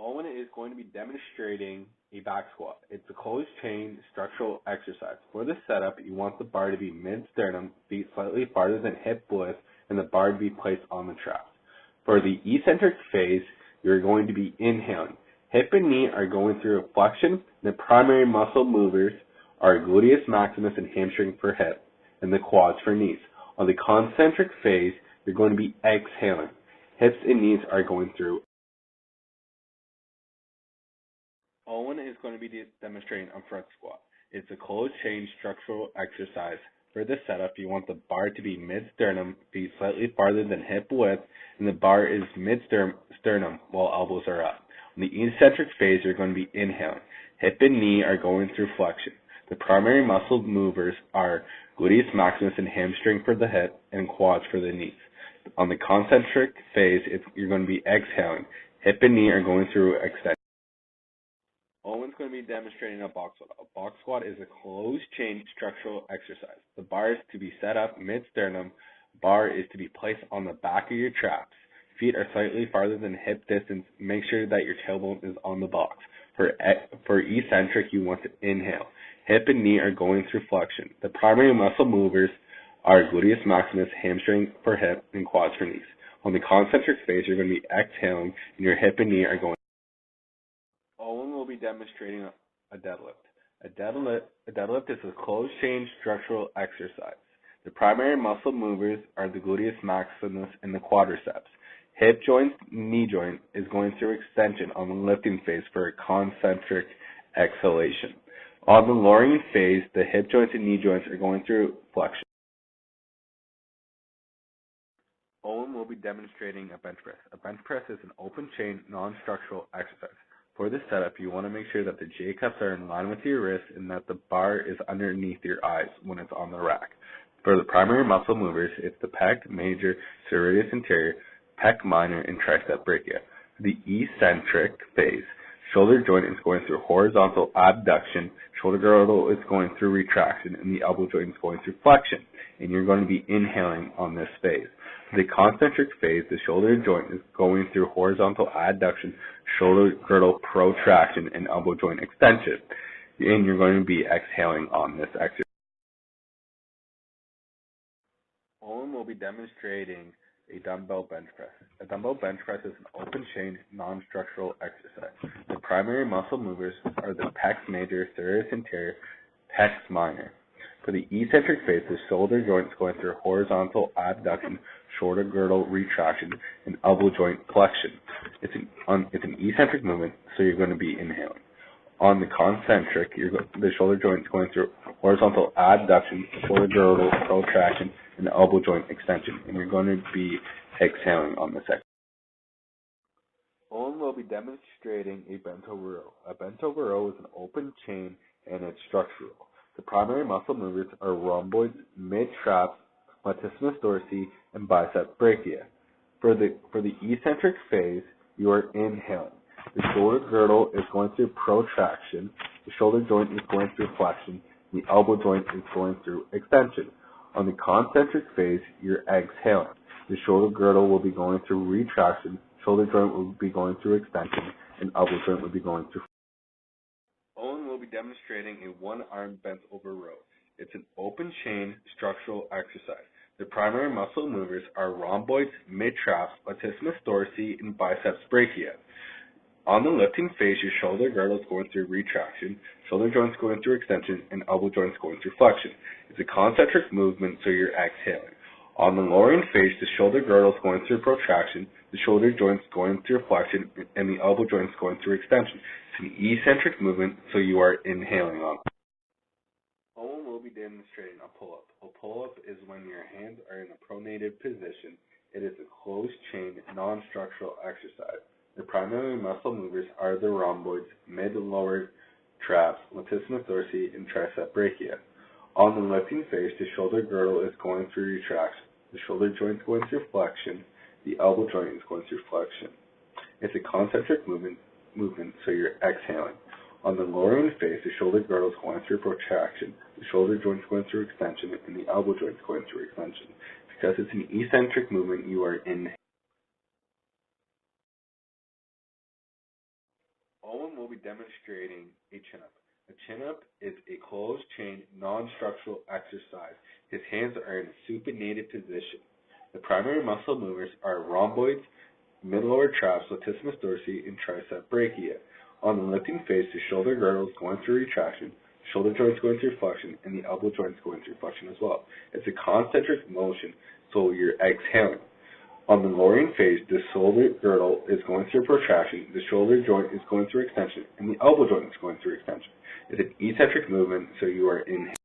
Owen is going to be demonstrating a back squat. It's a closed chain structural exercise. For this setup, you want the bar to be mid-sternum, feet slightly farther than hip width, and the bar to be placed on the traps. For the eccentric phase, you're going to be inhaling. Hip and knee are going through a flexion. The primary muscle movers are gluteus maximus and hamstring for hip, and the quads for knees. On the concentric phase, you're going to be exhaling. Hips and knees are going through. Owen is going to be demonstrating a front squat. It's a closed chain structural exercise. For this setup, you want the bar to be mid-sternum, feet slightly farther than hip width, and the bar is mid-sternum while elbows are up. On the eccentric phase, you're going to be inhaling. Hip and knee are going through flexion. The primary muscle movers are gluteus maximus and hamstring for the hip and quads for the knees. On the concentric phase, you're going to be exhaling. Hip and knee are going through extension. Owen's going to be demonstrating a box squat. A box squat is a closed chain structural exercise. The bar is to be set up mid-sternum. Bar is to be placed on the back of your traps. Feet are slightly farther than hip distance. Make sure that your tailbone is on the box. For eccentric, you want to inhale. Hip and knee are going through flexion. The primary muscle movers are gluteus maximus, hamstring for hip, and quads for knees. On the concentric phase, you're going to be exhaling, and your hip and knee are going. Owen will be demonstrating a deadlift. A deadlift is a closed chain structural exercise. The primary muscle movers are the gluteus maximus and the quadriceps. Hip joint, knee joint is going through extension on the lifting phase for a concentric exhalation. On the lowering phase, the hip joints and knee joints are going through flexion. Owen will be demonstrating a bench press. A bench press is an open chain, non-structural exercise. For this setup, you want to make sure that the J cups are in line with your wrist and that the bar is underneath your eyes when it's on the rack. For the primary muscle movers, it's the pec major, serratus anterior, pec minor, and tricep brachia. For the eccentric phase, shoulder joint is going through horizontal abduction, shoulder girdle is going through retraction, and the elbow joint is going through flexion. And you're going to be inhaling on this phase. For the concentric phase, the shoulder joint is going through horizontal adduction, shoulder girdle protraction, and elbow joint extension. And you're going to be exhaling on this exercise. Owen will be demonstrating a dumbbell bench press. A dumbbell bench press is an open chain, non-structural exercise. The primary muscle movers are the pec major, serratus anterior, pec minor. For the eccentric phase, the shoulder joint is going through horizontal abduction, shoulder girdle retraction, and elbow joint flexion. It's an eccentric movement, so you're going to be inhaling. On the concentric, the shoulder joint is going through horizontal abduction, shoulder girdle protraction, and elbow joint extension, and you're going to be exhaling on this exercise. Owen will be demonstrating a bent over row. A bent over row is an open chain and it's structural. The primary muscle movers are rhomboids, mid-traps, latissimus dorsi, and biceps brachia. For the eccentric phase, you are inhaling. The shoulder girdle is going through protraction, the shoulder joint is going through flexion, and the elbow joint is going through extension. On the concentric phase, you're exhaling. The shoulder girdle will be going through retraction, shoulder joint will be going through extension, and elbow joint will be going through. Owen will be demonstrating a one-arm bent over row. It's an open chain structural exercise. The primary muscle movers are rhomboids, mid-traps, latissimus dorsi, and biceps brachia. On the lifting phase, your shoulder girdle is going through retraction, shoulder joints going through extension, and elbow joints going through flexion. It's a concentric movement, so you're exhaling. On the lowering phase, the shoulder girdle is going through protraction, the shoulder joints going through flexion, and the elbow joints going through extension. It's an eccentric movement, so you are inhaling on. Owen will be demonstrating a pull-up. A pull-up is when your hands are in a pronated position. It is a closed chain, non-structural exercise. The primary muscle movers are the rhomboids, mid and lower traps, latissimus dorsi, and tricep brachia. On the lifting phase, the shoulder girdle is going through retraction. The shoulder joint is going through flexion. The elbow joint is going through flexion. It's a concentric movement, so you're exhaling. On the lowering phase, the shoulder girdle is going through protraction. The shoulder joint is going through extension, and the elbow joint is going through extension. Because it's an eccentric movement, you are inhaling. Owen will be demonstrating a chin-up. A chin-up is a closed chain, non-structural exercise. His hands are in a supinated position. The primary muscle movers are rhomboids, mid-lower traps, latissimus dorsi, and tricep brachia. On the lifting phase, the shoulder girdle is going through retraction, shoulder joints going through flexion, and the elbow joints going through flexion as well. It's a concentric motion, so you're exhaling. On the lowering phase, the shoulder girdle is going through protraction, the shoulder joint is going through extension, and the elbow joint is going through extension. It's an eccentric movement, so you are inhaling.